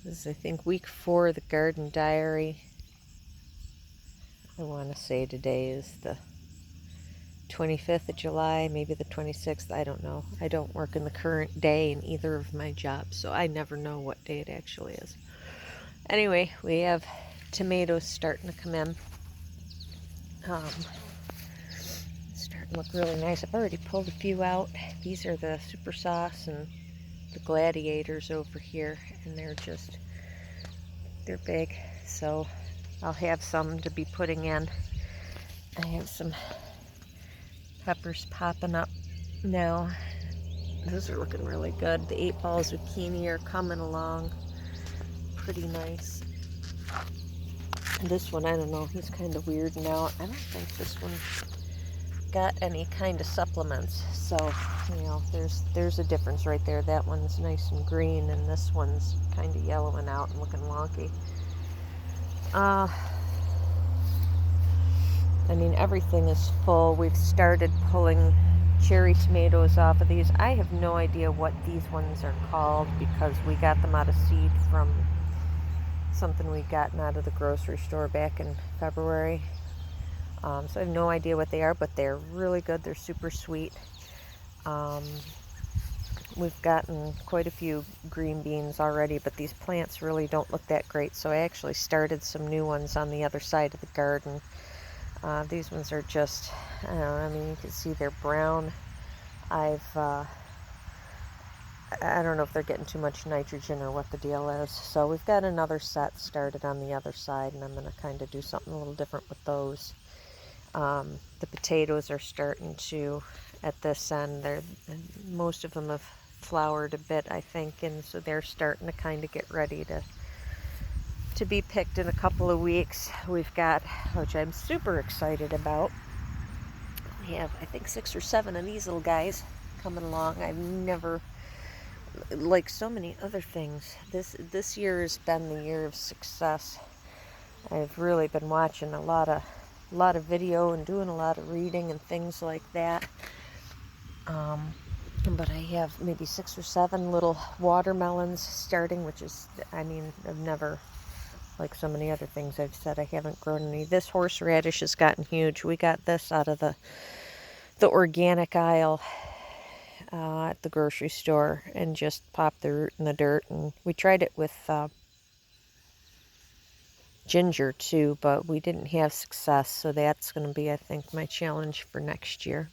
This is, I think, week 4 of the garden diary. I want to say today is the 25th of July, maybe the 26th. I don't know. I don't work in the current day in either of my jobs, so I never know what day it actually is. Anyway, we have tomatoes starting to come in. Starting to look really nice. I've already pulled a few out. These are the Super Sauce and the Gladiators over here, and they're big, so I'll have some to be putting in. I have some peppers popping up now. Those are looking really good. The 8-ball zucchini are coming along pretty nice. And this one, I don't know, he's kind of weird now. I don't think this one got any kind of supplements, so there's a difference right there. That one's nice and green, and this one's kind of yellowing out and looking wonky. I mean, everything is full. We've started pulling cherry tomatoes off of these. I have no idea what these ones are called because we got them out of seed from something we'd gotten out of the grocery store back in February. So I have no idea what they are, but they're really good. They're super sweet. We've gotten quite a few green beans already, but these plants really don't look that great. So I actually started some new ones on the other side of the garden. These ones are just, I don't know, I mean, you can see they're brown. I don't know if they're getting too much nitrogen or what the deal is. So we've got another set started on the other side, and I'm going to kind of do something a little different with those. The potatoes are starting to, at this end, most of them have flowered a bit, I think, and so they're starting to kind of get ready to be picked in a couple of weeks. We've got, which I'm super excited about, we have, I think, 6 or 7 of these little guys coming along. I've never, like so many other things, this year has been the year of success. I've really been watching a lot of video and doing a lot of reading and things like that. But I have maybe 6 or 7 little watermelons starting, which is, I mean, I've never, like so many other things I've said, I haven't grown any. This horseradish has gotten huge. We got this out of the organic aisle at the grocery store and just popped the root in the dirt. And we tried it with ginger too, but we didn't have success. So that's going to be, I think, my challenge for next year.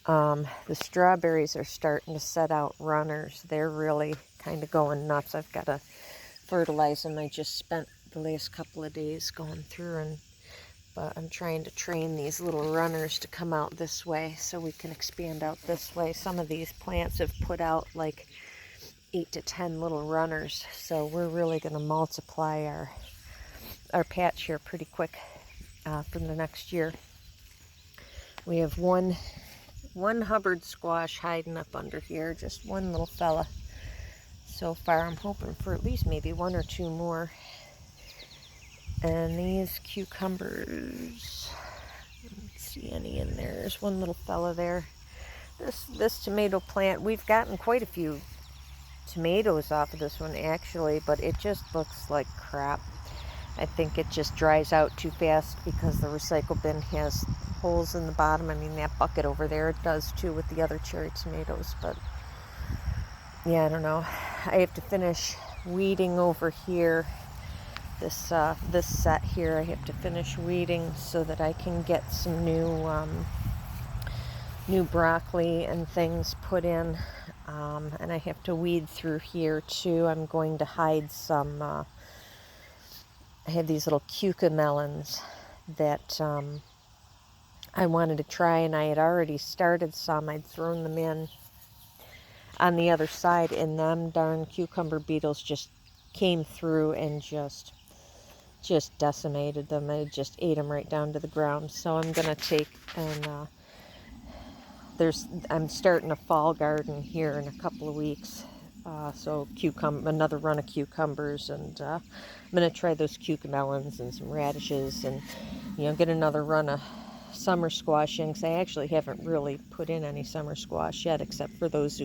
The strawberries are starting to set out runners. They're really kind of going nuts. I've got to fertilize them. I just spent the last couple of days going through, but I'm trying to train these little runners to come out this way so we can expand out this way. Some of these plants have put out like 8 to 10 little runners, so we're really going to multiply our patch here pretty quick from the next year. We have one Hubbard squash hiding up under here, just one little fella. So far, I'm hoping for at least maybe 1 or 2 more. And these cucumbers, I don't see any in there. There's one little fella there. This tomato plant, we've gotten quite a few tomatoes off of this one actually, but it just looks like crap. I think it just dries out too fast because the recycle bin has holes in the bottom. I mean, that bucket over there, it does too with the other cherry tomatoes, but yeah, I don't know. I have to finish weeding over here. This set here, I have to finish weeding so that I can get some new broccoli and things put in. And I have to weed through here too. I'm going to hide some, I had these little cucamelons that I wanted to try, and I had already started some. I'd thrown them in on the other side, and them darn cucumber beetles just came through and just decimated them. I just ate them right down to the ground. So I'm going to take and I'm starting a fall garden here in a couple of weeks. So another run of cucumbers, and I'm going to try those cucamelons and some radishes, and get another run of summer squash in, because I actually haven't really put in any summer squash yet except for those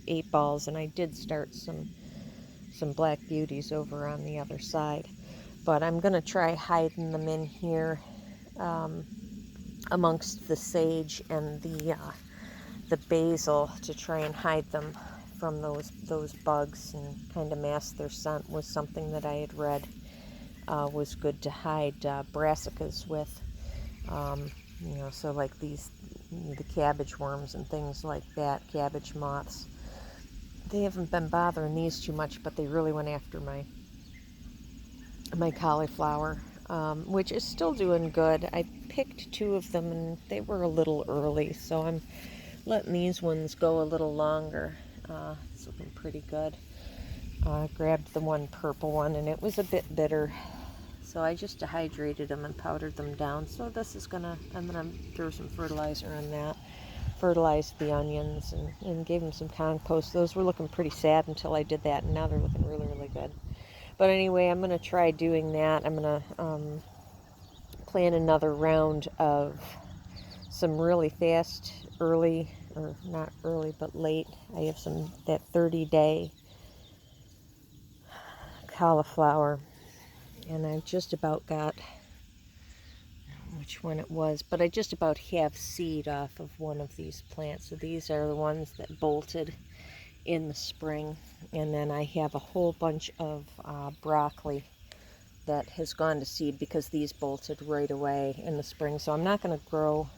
8 balls, and I did start some some black beauties over on the other side. But I'm going to try hiding them in here amongst the sage and the basil to try and hide them from those bugs and kind of mask their scent was something that I had read was good to hide brassicas with. So like the cabbage worms and things like that, cabbage moths. They haven't been bothering these too much, but they really went after my cauliflower, which is still doing good. I picked 2 of them and they were a little early, so I'm letting these ones go a little longer. It's looking pretty good. I grabbed the one purple one and it was a bit bitter, so I just dehydrated them and powdered them down. So this is I'm gonna throw some fertilizer on that, fertilized the onions and gave them some compost. Those were looking pretty sad until I did that, and now they're looking really, really good. But anyway, I'm gonna try doing that. I'm gonna plan another round of some really fast, early, or not early, but late. I have that 30-day cauliflower, and I've just about got which one it was, but I just about have seed off of one of these plants. So these are the ones that bolted in the spring, and then I have a whole bunch of broccoli that has gone to seed because these bolted right away in the spring. So I'm not going to grow,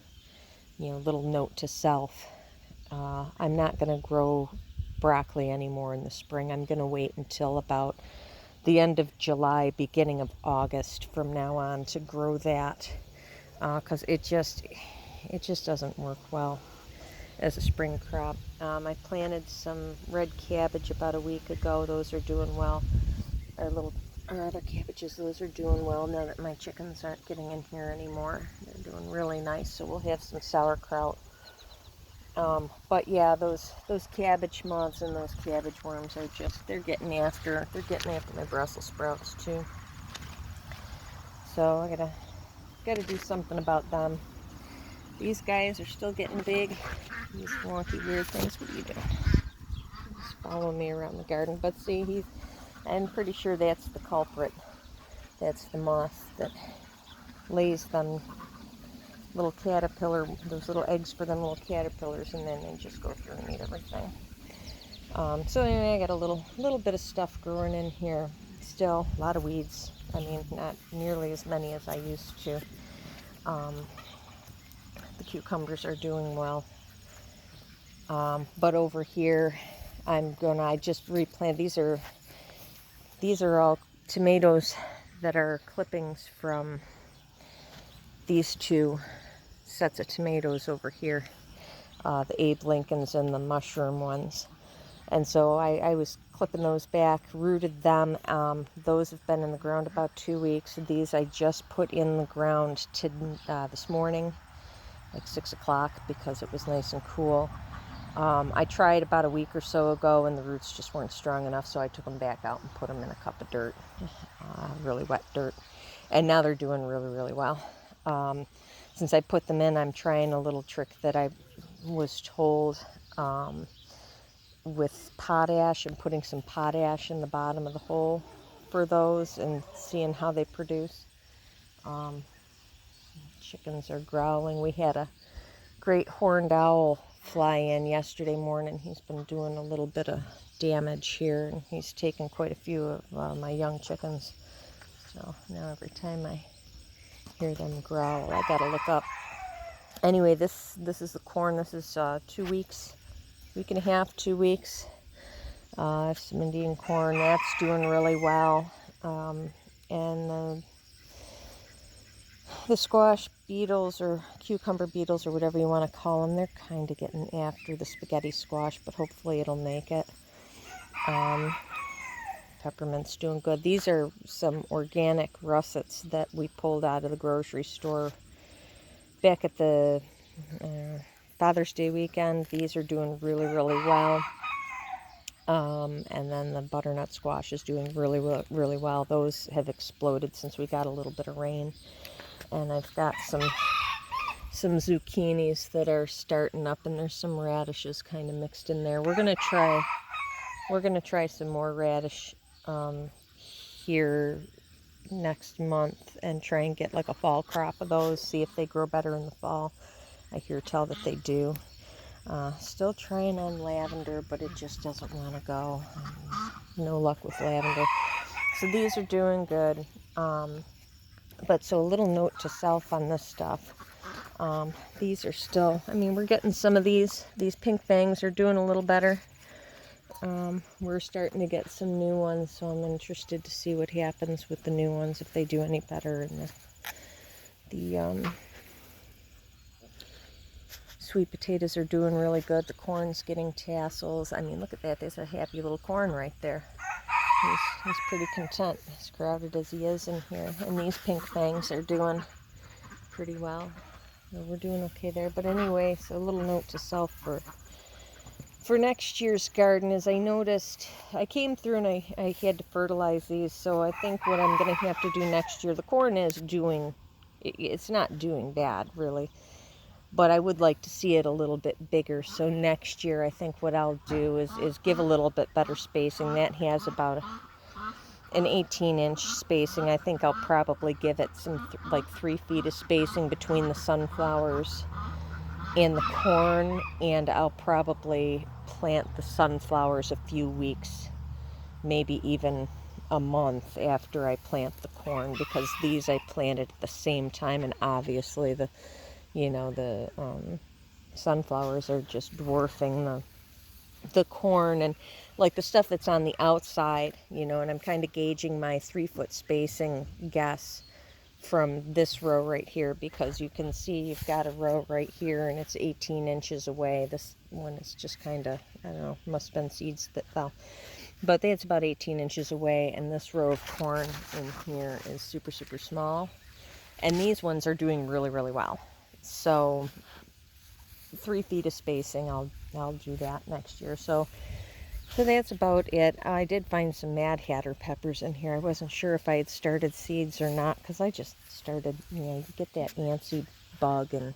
little note to self, I'm not going to grow broccoli anymore in the spring. I'm going to wait until about the end of July, beginning of August from now on to grow that, because it just doesn't work well as a spring crop. I planted some red cabbage about a week ago. Those are doing well. Our other cabbages, those are doing well now that my chickens aren't getting in here anymore. They're doing really nice, so we'll have some sauerkraut. But yeah, those cabbage moths and those cabbage worms are they're getting after my Brussels sprouts too. So I gotta do something about them. These guys are still getting big. These wonky weird things. What are you doing? He's following me around the garden. But see, I'm pretty sure that's the culprit. That's the moth that lays them little caterpillar, those little eggs for them little caterpillars, and then they just go through and eat everything. So anyway, I got a little bit of stuff growing in here. Still a lot of weeds. I mean, not nearly as many as I used to. The cucumbers are doing well. But over here, I just replant. These are all tomatoes that are clippings from these 2 sets of tomatoes over here, the Abe Lincolns and the mushroom ones. And so I was clipping those back, rooted them. Those have been in the ground about 2 weeks. These I just put in the ground this morning, like 6 o'clock, because it was nice and cool. I tried about a week or so ago, and the roots just weren't strong enough, so I took them back out and put them in a cup of dirt, really wet dirt. And now they're doing really, really well. Since I put them in, I'm trying a little trick that I was told with potash, and putting some potash in the bottom of the hole for those and seeing how they produce. Chickens are growling. We had a great horned owl fly in yesterday morning. He's been doing a little bit of damage here, and he's taken quite a few of my young chickens. So now every time I hear them growl, I gotta look up. Anyway, this is the corn. This is 2 weeks, week and a half, 2 weeks. I have some Indian corn. That's doing really well. And the squash beetles, or cucumber beetles, or whatever you want to call them, they're kind of getting after the spaghetti squash, but hopefully it'll make it. Peppermint's doing good. These are some organic russets that we pulled out of the grocery store back at the Father's Day weekend. These are doing really, really well. And then the butternut squash is doing really, really well. Those have exploded since we got a little bit of rain. And I've got some zucchinis that are starting up, and there's some radishes kind of mixed in there. We're gonna try some more radish here next month and try and get like a fall crop of those, see if they grow better in the fall. I hear tell that they do. Still trying on lavender, but it just doesn't want to go. No luck with lavender. So these are doing good. But so a little note to self on this stuff. These are still, I mean, we're getting some of these pink fangs are doing a little better. We're starting to get some new ones, so I'm interested to see what happens with the new ones, if they do any better. And the sweet potatoes are doing really good. The corn's getting tassels. I mean, look at that. There's a happy little corn right there. He's pretty content, as crowded as he is in here. And these pink fangs are doing pretty well. So we're doing okay there. But anyway, so a little note to self for next year's garden is I noticed I came through and I had to fertilize these. So I think what I'm going to have to do next year, the corn is doing, it's not doing bad really, but I would like to see it a little bit bigger. So next year I think what I'll do is give a little bit better spacing. That has about an 18-inch spacing. I think I'll probably give it some like 3 feet of spacing between the sunflowers and the corn, and I'll probably plant the sunflowers a few weeks, maybe even a month after I plant the corn, because these I planted at the same time, and obviously the sunflowers are just dwarfing the corn, and like the stuff that's on the outside, and I'm kind of gauging my 3-foot spacing guess from this row right here, because you can see you've got a row right here and it's 18 inches away. This one is just kind of, I don't know, must have been seeds that fell, but it's about 18 inches away, and this row of corn in here is super small, and these ones are doing really well. So 3 feet of spacing, I'll do that next year. So that's about it. I did find some Mad Hatter peppers in here. I wasn't sure if I had started seeds or not, because I just started, you get that antsy bug and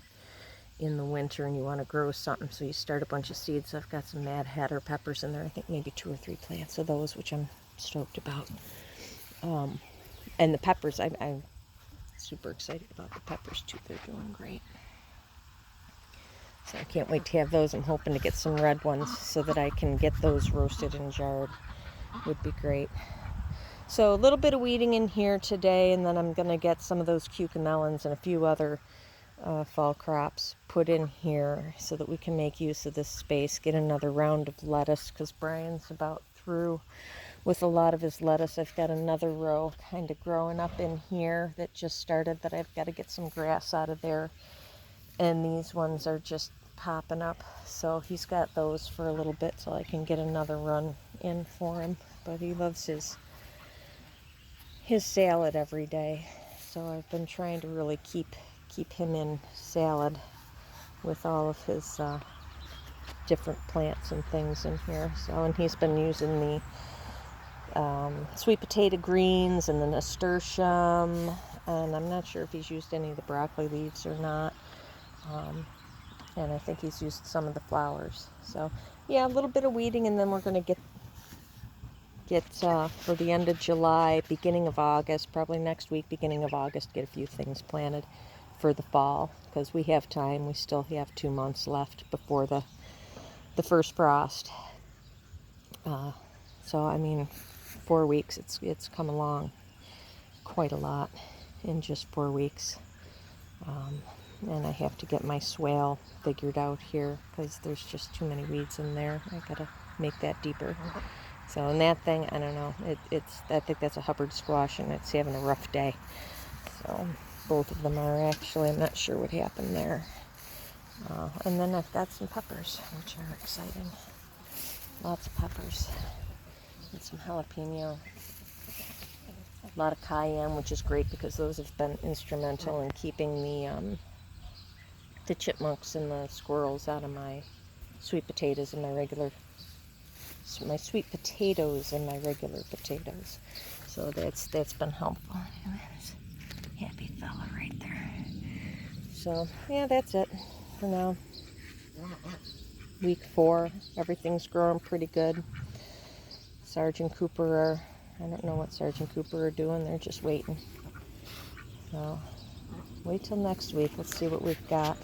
in the winter and you want to grow something, so you start a bunch of seeds. I've got some Mad Hatter peppers in there. I think maybe 2 or 3 plants of those, which I'm stoked about. And the peppers, I'm super excited about the peppers too. They're doing great. So I can't wait to have those. I'm hoping to get some red ones so that I can get those roasted and jarred. Would be great. So a little bit of weeding in here today, and then I'm going to get some of those cucamelons and a few other fall crops put in here so that we can make use of this space. Get another round of lettuce, because Brian's about through with a lot of his lettuce. I've got another row kind of growing up in here that just started that I've got to get some grass out of there. And these ones are just popping up, so he's got those for a little bit till I can get another run in for him. But he loves his salad every day, so I've been trying to really keep him in salad with all of his different plants and things in here. So, and he's been using the sweet potato greens and the nasturtium, and I'm not sure if he's used any of the broccoli leaves or not. And I think he's used some of the flowers. So yeah, a little bit of weeding, and then we're going to get for the end of July, beginning of August, probably next week, beginning of August, get a few things planted for the fall, because we have time. We still have 2 months left before the first frost. So I mean, 4 weeks, it's come along quite a lot in just 4 weeks. And I have to get my swale figured out here, because there's just too many weeds in there. I gotta make that deeper. So, and that thing, I don't know, I think that's a Hubbard squash, and it's having a rough day. So both of them are actually. I'm not sure what happened there. And then I've got some peppers, which are exciting. Lots of peppers and some jalapeno. A lot of cayenne, which is great, because those have been instrumental in keeping the chipmunks and the squirrels out of my sweet potatoes and my sweet potatoes and my regular potatoes. So that's been helpful. Happy fella right there. So yeah, that's it for now. Week 4, everything's growing pretty good. Sergeant Cooper, I don't know what Sergeant Cooper are doing. They're just waiting. So wait till next week. Let's see what we've got.